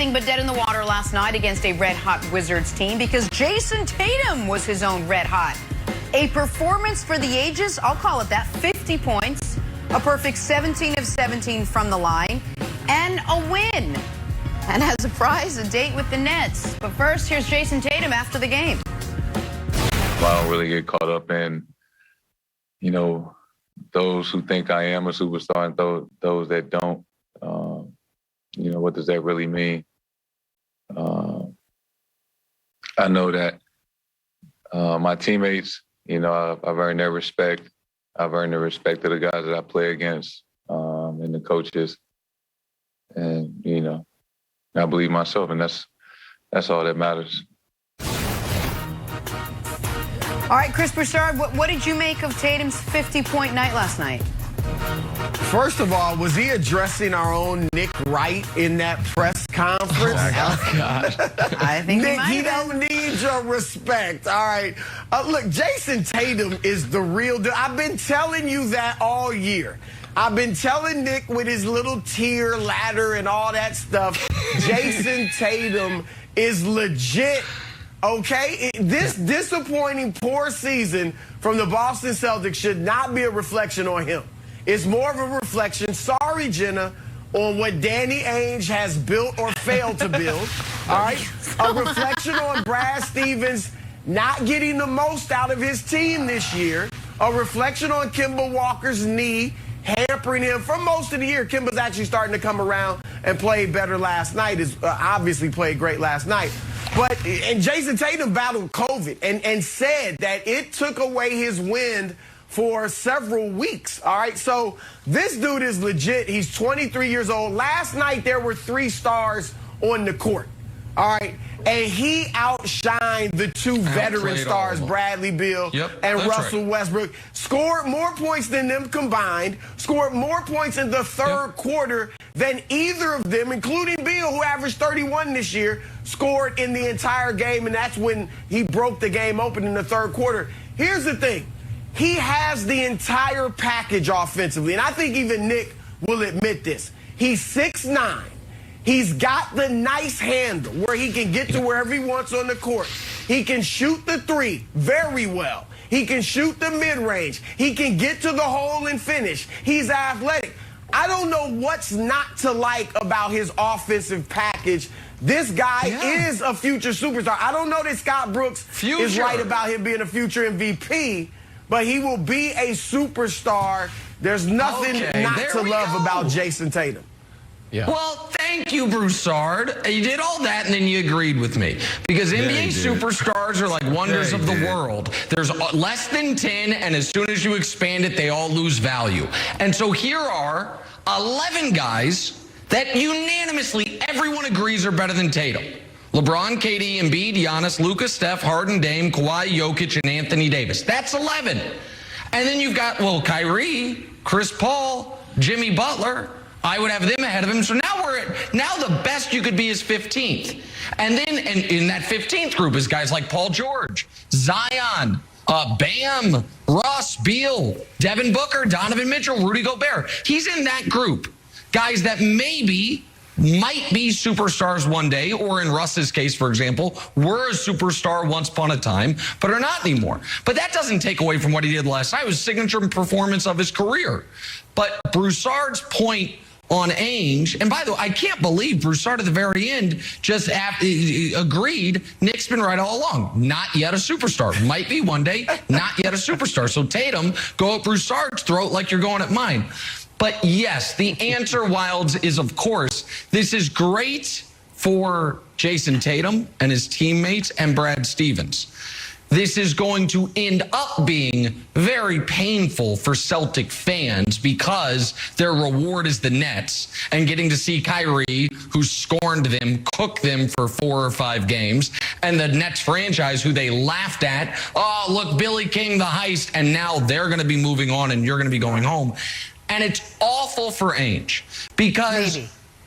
anything but dead in the water last night against a red-hot Wizards team because Jayson Tatum was his own red-hot. A performance for the ages, I'll call it that, 50 points, a perfect 17 of 17 from the line, and a win. And as a prize, a date with the Nets. But first, here's Jayson Tatum after the game. I don't really get caught up in, those who think I am a superstar and those that don't. What does that really mean? I know that my teammates, I've earned their respect. I've earned the respect of the guys that I play against and the coaches. And, I believe myself, and that's all that matters. All right, Chris Broussard, what did you make of Tatum's 50-point night last night? First of all, was he addressing our own Nick Wright in that press conference? Oh, God. I think Nick, he don't need your respect. All right. Look, Jayson Tatum is the real deal. I've been telling you that all year. I've been telling Nick with his little tier ladder and all that stuff, Jayson Tatum is legit. Okay, this disappointing, poor season from the Boston Celtics should not be a reflection on him. It's more of a reflection, sorry, Jenna, on what Danny Ainge has built or failed to build. All right, a reflection on Brad Stevens not getting the most out of his team this year. A reflection on Kemba Walker's knee hampering him for most of the year. Kemba's actually starting to come around and play better last night. Obviously played great last night. And Jayson Tatum battled COVID and said that it took away his wind for several weeks. All right, so this dude is legit. He's 23 years old. Last night there were 3 stars on the court. All right, and he outshined the 2 veteran stars, Bradley Beal and Russell Westbrook. Scored more points than them combined, scored more points in the third quarter than either of them, including Beal, who averaged 31 this year, scored in the entire game, and that's when he broke the game open in the third quarter. Here's the thing. He has the entire package offensively, and I think even Nick will admit this. He's 6'9". He's got the nice handle where he can get to wherever he wants on the court. He can shoot the 3 very well. He can shoot the mid-range. He can get to the hole and finish. He's athletic. I don't know what's not to like about his offensive package. This guy is a future superstar. I don't know that Scott Brooks is right about him being a future MVP, but he will be a superstar. There's nothing not to love about Jayson Tatum. Yeah. Well, thank you, Broussard. You did all that, and then you agreed with me. Because NBA superstars are like wonders of the world. There's less than 10, and as soon as you expand it, they all lose value. And so here are 11 guys that unanimously everyone agrees are better than Tatum. LeBron, KD, Embiid, Giannis, Luka, Steph, Harden, Dame, Kawhi, Jokic, and Anthony Davis. That's 11. And then you've got, Kyrie, Chris Paul, Jimmy Butler. I would have them ahead of him. So now the best you could be is 15th. And then in that 15th group is guys like Paul George, Zion, Bam, Russ, Beal, Devin Booker, Donovan Mitchell, Rudy Gobert. He's in that group. Guys that might be superstars one day, or in Russ's case, for example, were a superstar once upon a time, but are not anymore. But that doesn't take away from what he did last night. It was a signature performance of his career. But Broussard's point on Ainge, and by the way, I can't believe Broussard at the very end just agreed Nick's been right all along. Not yet a superstar. Might be one day, not yet a superstar. So Tatum, go at Broussard's throat like you're going at mine. But yes, the answer, Wilds, is of course, this is great for Jayson Tatum and his teammates and Brad Stevens. This is going to end up being very painful for Celtic fans because their reward is the Nets and getting to see Kyrie, who scorned them, cook them for 4 or 5 games, and the Nets franchise, who they laughed at. Oh, look, Billy King, the heist, and now they're going to be moving on and you're going to be going home. And it's awful for Ainge because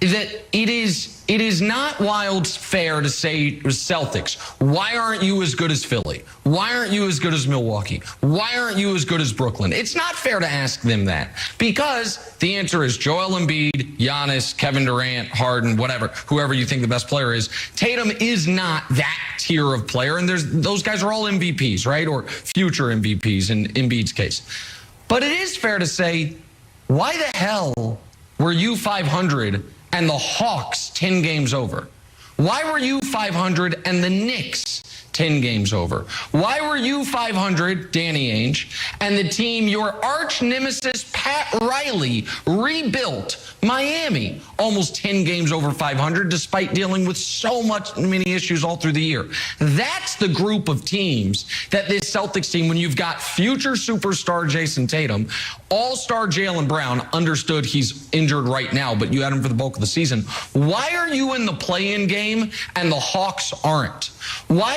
that it is not Wild's fair to say Celtics, why aren't you as good as Philly? Why aren't you as good as Milwaukee? Why aren't you as good as Brooklyn? It's not fair to ask them that, because the answer is Joel Embiid, Giannis, Kevin Durant, Harden, whatever, whoever you think the best player is. Tatum is not that tier of player, and those guys are all MVPs, right? Or future MVPs in Embiid's case. But it is fair to say, why the hell were you 500 and the Hawks 10 games over? Why were you 500 and the Knicks 10 games over? Why were you 500, Danny Ainge, and the team your arch nemesis Pat Riley rebuilt, Miami, almost 10 games over 500 despite dealing with so many issues all through the year? That's the group of teams that this Celtics team, when you've got future superstar Jayson Tatum, all-star Jaylen Brown, understood he's injured right now, but you had him for the bulk of the season. Why are you in the play-in game and the Hawks aren't? Why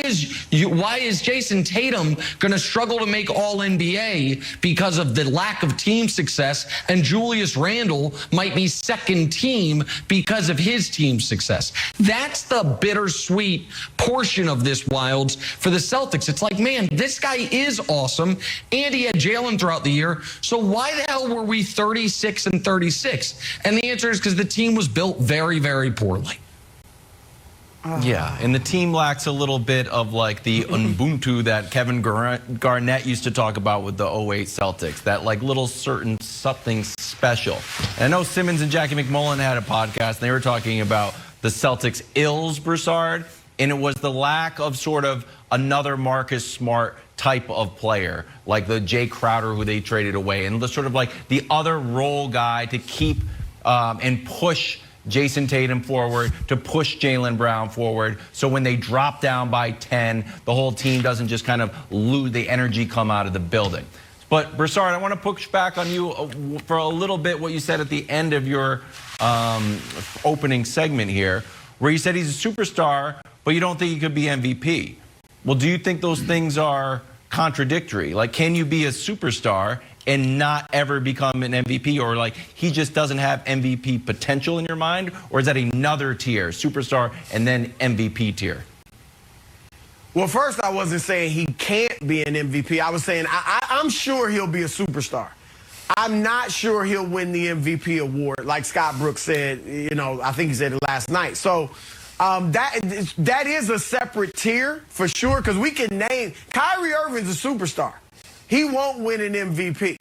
is Jayson Tatum going to struggle to make All-NBA because of the lack of team success, and Julius Randle might be second team because of his team success? That's the bittersweet portion of this, Wilds, for the Celtics. It's like, man, this guy is awesome, and he had Jaylen throughout the year, so why the hell were we 36 and 36? And the answer is because the team was built very, very poorly. Yeah, and the team lacks a little bit of like the Ubuntu that Kevin Garnett used to talk about with the 08 Celtics, that like little certain something special. And I know Simmons and Jackie McMullen had a podcast, and they were talking about the Celtics' ills, Broussard, and it was the lack of sort of another Marcus Smart type of player, like the Jay Crowder who they traded away, and the sort of like the other role guy to keep and push Jayson Tatum forward, to push Jaylen Brown forward, so when they drop down by 10, the whole team doesn't just kind of lose the energy, come out of the building. But Broussard, I want to push back on you for a little bit what you said at the end of your opening segment here, where you said he's a superstar, but you don't think he could be MVP. Well, do you think those things are contradictory? Like, can you be a superstar and not ever become an MVP, or like he just doesn't have MVP potential in your mind? Or is that another tier, superstar and then MVP tier? Well, first, I wasn't saying he can't be an MVP. I was saying I'm sure he'll be a superstar. I'm not sure he'll win the MVP award, like Scott Brooks said. You know, I think he said it last night. So that is a separate tier for sure, because we can name Kyrie Irving's a superstar. He won't win an MVP.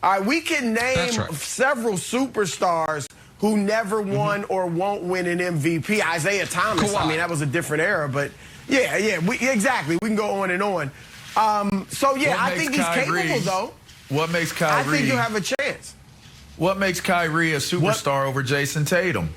All right, we can name several superstars who never won or won't win an MVP. Isaiah Thomas, I mean, that was a different era, but yeah, exactly. We can go on and on. So, yeah, I think he's capable, though. What makes Kyrie? I think you'll have a chance. What makes Kyrie a superstar over Jayson Tatum?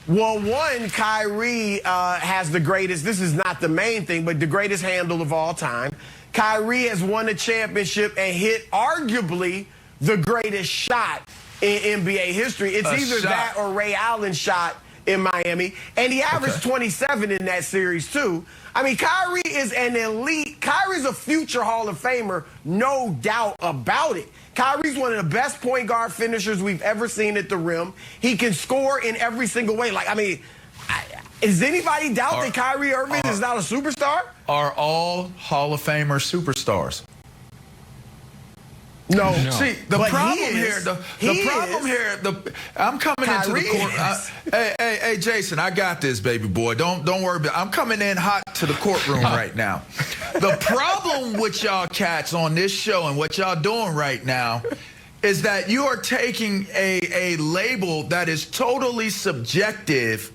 Well, one, Kyrie has the greatest, this is not the main thing, but the greatest handle of all time. Kyrie has won a championship and hit arguably the greatest shot in NBA history. It's either that or Ray Allen's shot in Miami. And he averaged 27 in that series, too. I mean, Kyrie is an elite. Kyrie's a future Hall of Famer, no doubt about it. Kyrie's one of the best point guard finishers we've ever seen at the rim. He can score in every single way. Like, I mean, does anybody doubt that Kyrie Irving is not a superstar? Are all Hall of Famer superstars? No. See, the problem here, I'm coming into the court. Hey, Jason, I got this, baby boy. Don't worry about it. I'm coming in hot to the courtroom right now. The problem with y'all cats on this show and what y'all doing right now is that you are taking a label that is totally subjective,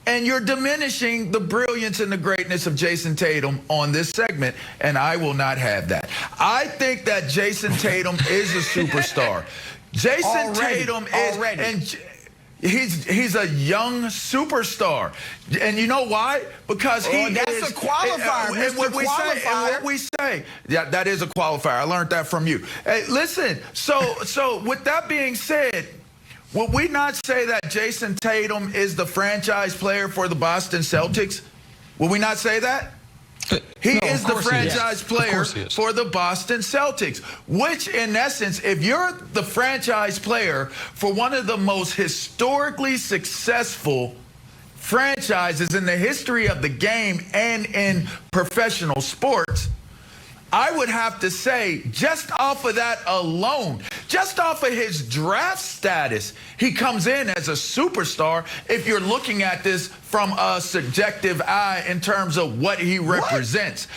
and you're diminishing the brilliance and the greatness of Jayson Tatum on this segment, and I will not have that. I think that Jayson Tatum is a superstar. Jayson Tatum is, and he's a young superstar, and you know why? Because that's a qualifier. And what we say, yeah, that is a qualifier. I learned that from you. Hey, listen. So with that being said, would we not say that Jayson Tatum is the franchise player for the Boston Celtics? Will we not say that? He No, is of the course he is. franchise Of player course he is. for the Boston Celtics, which in essence, if you're the franchise player for one of the most historically successful franchises in the history of the game and in professional sports, I would have to say, just off of that alone, just off of his draft status, he comes in as a superstar if you're looking at this from a subjective eye in terms of what he represents.